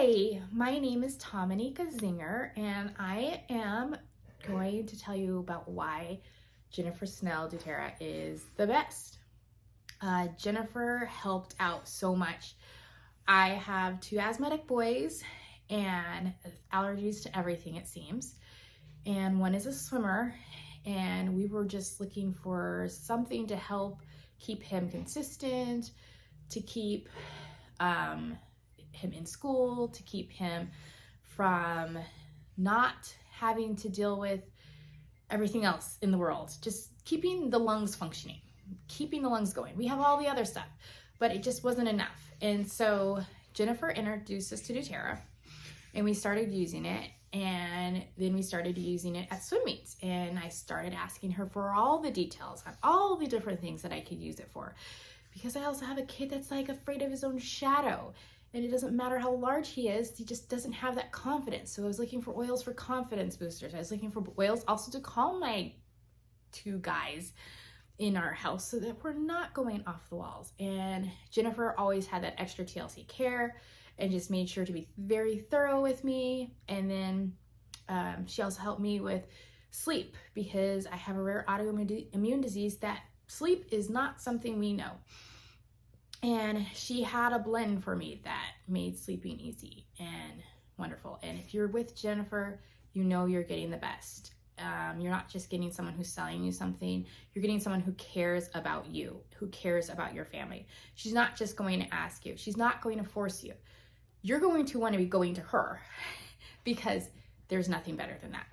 Hi, my name is Tamanika Zinger, and I am going to tell you about why Jennifer Snell doTERRA is the best. Jennifer helped out so much. I have two asthmatic boys and allergies to everything, it seems. And one is a swimmer, and we were just looking for something to help keep him consistent, to keep him in school, to keep him from not having to deal with everything else in the world, just keeping the lungs functioning, keeping the lungs going. We have all the other stuff, but it just wasn't enough. And so Jennifer introduced us to doTERRA, and we started using it. And then we started using it at swim meets, and I started asking her for all the details on all the different things that I could use it for, because I also have a kid that's like afraid of his own shadow, and it doesn't matter how large he is, he just doesn't have that confidence. So I was looking for oils for confidence boosters. I was looking for oils also to calm my two guys in our house so that we're not going off the walls. And Jennifer always had that extra TLC care and just made sure to be very thorough with me. And then she also helped me with sleep, because I have a rare autoimmune disease that sleep is not something we know. And she had a blend for me that made sleeping easy and wonderful. And if you're with Jennifer, you know you're getting the best. You're not just getting someone who's selling you something. You're getting someone who cares about you, who cares about your family. She's not just going to ask you. She's not going to force you. You're going to want to be going to her because there's nothing better than that.